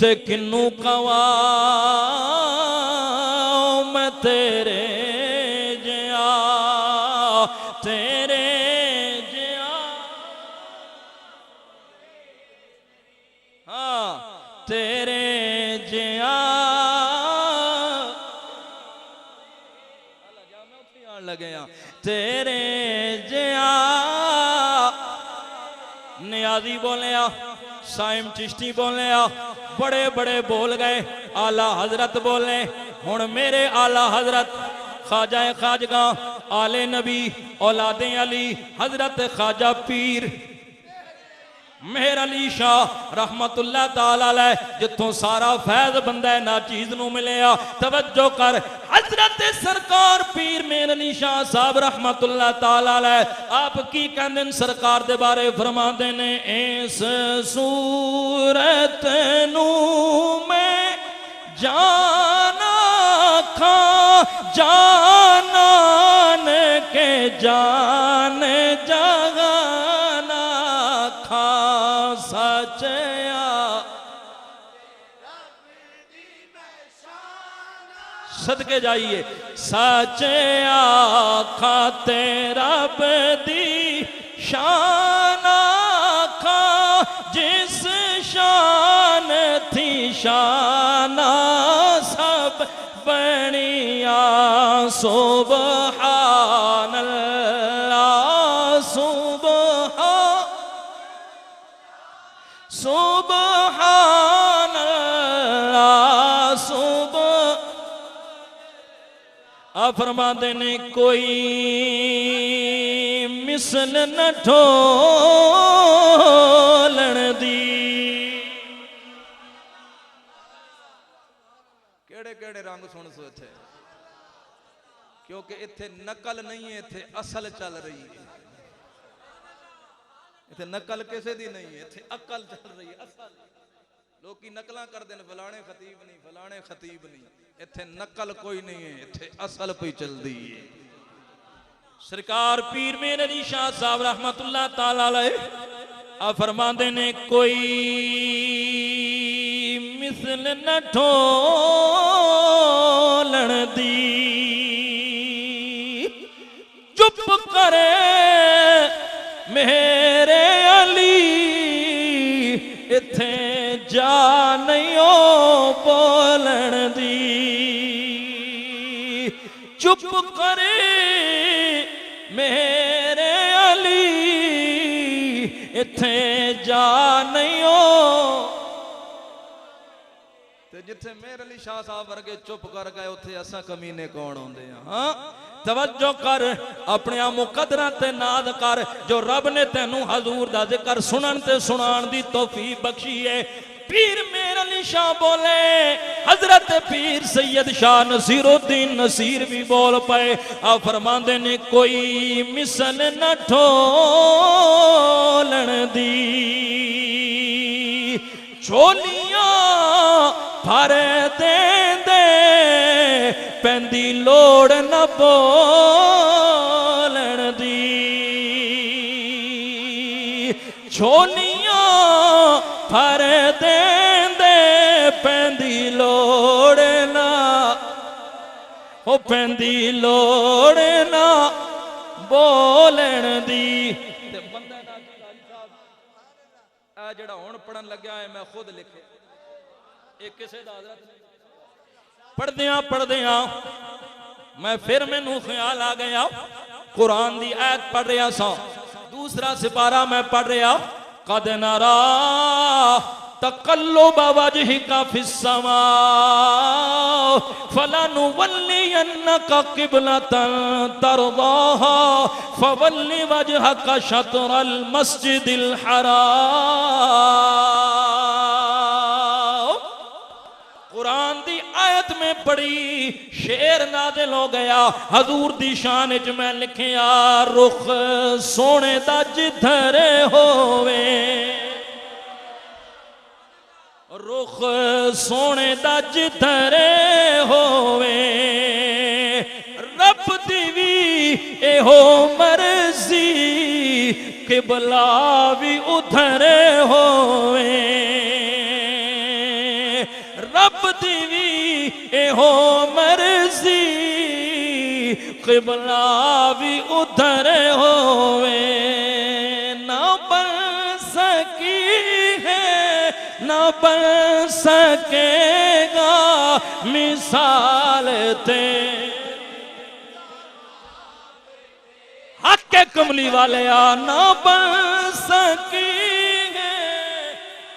ते किन्नू कवा मैं तेरे जिया तेरे जिया। हाँ तेरे जिया लगे तेरे जिया। नियाजी बोलिया, साइम चिश्ती बोलिया, बड़े बड़े बोल गए। आला हजरत बोले हुण मेरे आला हजरत ख्वाजा खाजगा आले नबी औलादे अली हजरत ख्वाजा पीर मेहर अली शाह रहमतुल्लाह ताला अलैह जिथों सारा फैज बंदा है ना चीज नू मिलिया। तवज्जो कर हजरत सरकार पीर मेहर अली शाह साहब रहमतुल्लाह ताला अलैह आप की कहंदे सरकार दे बारे फरमाते ने इस सूरत नू मैं जाना खा जानन के जान जगाना खा सचया। सदके जाइए सचया खा तेरा बदी शाना खा जिस शान थी शाना सब बनिया सुबहान अल्लाह सुबहान अल्लाह सुबह। फरमाते ने कोई मिसल न ढोलन दी। केड़े केड़े रंग सुन सो इथे क्योंकि इथे नकल नहीं है इथे असल चल रही है। इथे नकल किसी दी नहीं है इथे अकल चल रही है। असल लोग नकल करते हैं फलाने खतीब नहीं फलाने खतीब नहीं इथे नकल कोई नहीं है इथे असल पे चलती है। सरकार पीर मेहर अली शाह साहब रहमतुल्लाह ताला अलैह आ फरमाते ने कोई मिसल न ढोलन दी चुप करे मेरे अली इथे जा नहीं बोलन दी। चुप करे मेरे अली इथे जा नहीं जिथे मेहर अली शाह साहब वर्गे चुप कर गए उथे असा कमीने कौन आउंदे आ। हाँ तवज्जो कर अपने मुकदरा ते नाद कर जो रब ने तेनू हजूर दा जिक्र सुनन ते सुनान दी तौफीक बख्शी है। पीर मेहर अली शाह बोले हजरत पीर सैयद शाह नसीरुद्दीन नसीर भी बोल पाए आ फरमांदे ने कोई मिसल न ढोलन दी झोलियां भर दे पैंदी लोड़ न बोलन दी झोलियां भर दे पैंदी लोड़ ना ओ पैंदी लोड़ ना बोलन दी। बंदा जड़ा हुण पढ़न लग्या है मैं खुद लिखे एक किसे दा हज़रत पढ़दियां पढ़दियां मैं फिर मैनू ख्याल आ गया कुरान दी आयत पढ़ रहा सा दूसरा सिपारा मैं पढ़ रहा कद नरा तक़ल्लुब वजहिका फिस्समा फलनुवल्लियन्नका क़िबलतन तरज़ाहा फवल्लि वजहका शत्रल मस्जिदिल हराम। कुरान दी आयत में पढ़ी शेर नाज़िल हो गया हजूर दी शान च मैं लिखिया रुख सोने दा जिधर होवे रुख सोने दा जिधर होवे रब दी भी एहो मर्जी किबला भी उधर होवे हो मर्जी क़िबला भी उधर होवे ना बन सकी है ना बन सकेगा मिसाल ते हक के कमली वाले आ ना बन सकी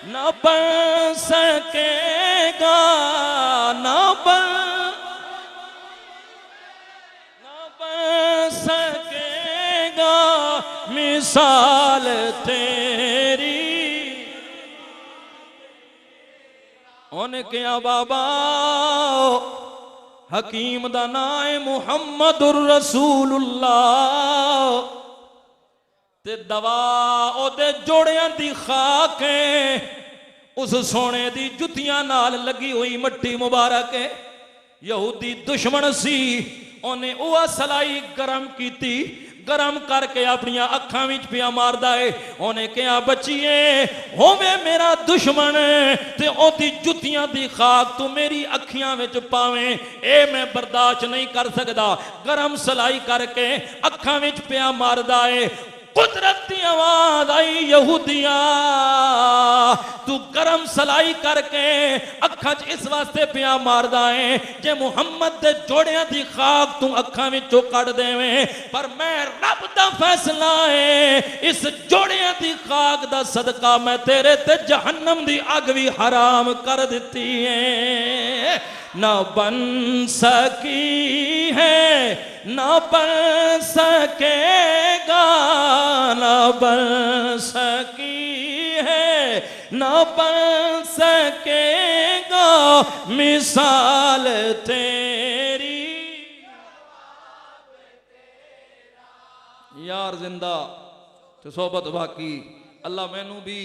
न बन सकेगा न बन सकेगा मिसाल तेरी। उन्हें क्या बाबा हकीम दा नाम है मुहम्मदुर रसूलुल्लाह ते दवा ओदे जोड़ियां दी खाक है उस सोने दी जुतियां नाल लगी हुई मट्टी मुबारक है। यहूदी दुश्मन सी उन्हें वह सलाई गरम की गरम करके अपन अखां विच पिया मारदा है। उन्हें क्या बचिए होवे मेरा दुश्मन ते ओदी जुतियां दी खाक तू मेरी अखियां विच पावे ए मैं बर्दाश्त नहीं कर सकदा। गरम सलाई करके अखां विच पिया मारदा है। कुदरत की आवाज आई यहूदिया तू गरम सलाई करके अखा च इस वास्ते पिया मारदा है जे मुहम्मद दे जोड़ियां दी खाक तू अखा विचों कढ़ देवे पर मैं रब दा फैसला है इस जोड़ियां दी खाक दा सदका मैं तेरे ते जहन्नम दी अग भी हराम कर दिती है। ना बन सकी है ना बन सकेगा ना बन सकी है ना बन सकेगा मिसाल तेरी। यार जिंदा तो सोबत बाकी अल्लाह मैनू भी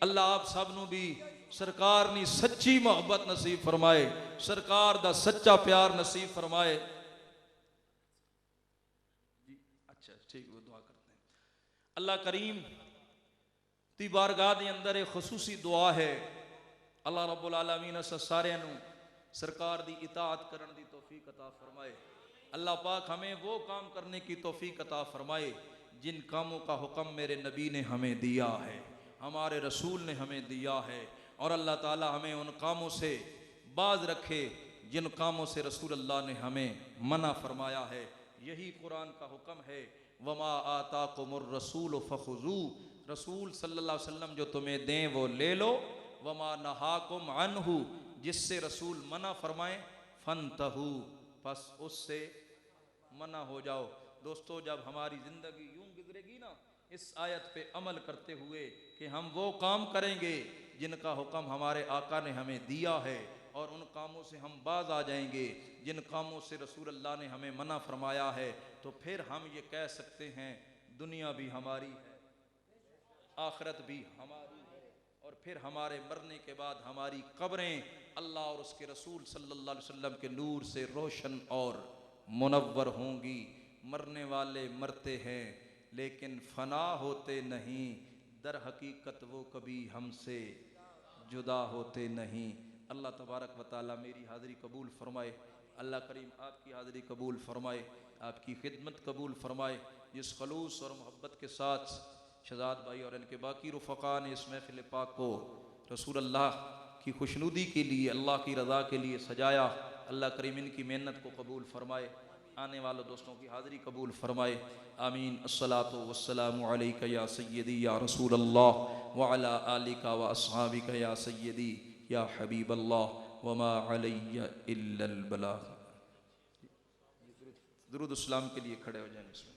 अल्लाह आप सब नू भी सरकार नी सच्ची मोहब्बत नसीब फरमाए सरकार दा सच्चा प्यार नसीब फरमाए। अच्छा ठीक वो दुआ करते हैं। अल्लाह करीम दी बारगाह दे अंदर एक खसूसी दुआ है अल्लाह रब्बुल आलमीन सारे नू सरकार दी इताअत करन दी तौफीक अता फरमाए। अल्लाह पाक हमें वो काम करने की तौफीक अता फरमाए जिन कामों का हुक्म मेरे नबी ने हमें दिया है हमारे रसूल ने हमें दिया है और अल्लाह ताला हमें उन कामों से बाज रखे जिन कामों से रसूल अल्लाह ने हमें मना फरमाया है। यही कुरान का हुक्म है वमा आताकुमुर रसूल फखुजू रसूल सल्लल्लाहु अलैहि वसल्लम जो तुम्हें दें वो ले लो वमा नहाकुम अन्हु जिससे रसूल मना फरमाए फंतहू बस उससे मना हो जाओ। दोस्तों जब हमारी जिंदगी यूं गुजरेगी ना इस आयत पे अमल करते हुए कि हम वो काम करेंगे जिनका हुक्म हमारे आका ने हमें दिया है और उन कामों से हम बाज आ जाएंगे जिन कामों से रसूल अल्लाह ने हमें मना फरमाया है तो फिर हम ये कह सकते हैं दुनिया भी हमारी है आखिरत भी हमारी है और फिर हमारे मरने के बाद हमारी कब्रें अल्लाह और उसके रसूल सल्लल्लाहु अलैहि वसल्लम के नूर से रोशन और मुनव्वर होंगी। मरने वाले मरते हैं लेकिन फना होते नहीं दर हकीकत वो कभी हमसे जुदा होते नहीं। अल्लाह तबारक व तआला मेरी हाज़िरी कबूल फरमाए। अल्लाह करीम आपकी हाज़िरी कबूल फरमाए आपकी खिदमत कबूल फरमाए। जिस खलूस और मोहब्बत के साथ शहजाद भाई और इनके बाकी रुफ़क़ा ने इस महफ़िल पाक को रसूल अल्लाह की खुशनुदी के लिए अल्लाह की रज़ा के लिए सजाया अल्लाह करीम इनकी मेहनत को कबूल फरमाए आने वालों दोस्तों की हाज़िरी कबूल फरमाए आमीन। अस्सलातु वस्सलामु अलैका या सय्यदी या रसूल अल्लाह व अला आलिका व अस्हाबिका या सय्यदी या हबीब अल्लाह व मा अलैया इल्लल बलाग। दुरूद इस्लाम के लिए खड़े हो जाएं।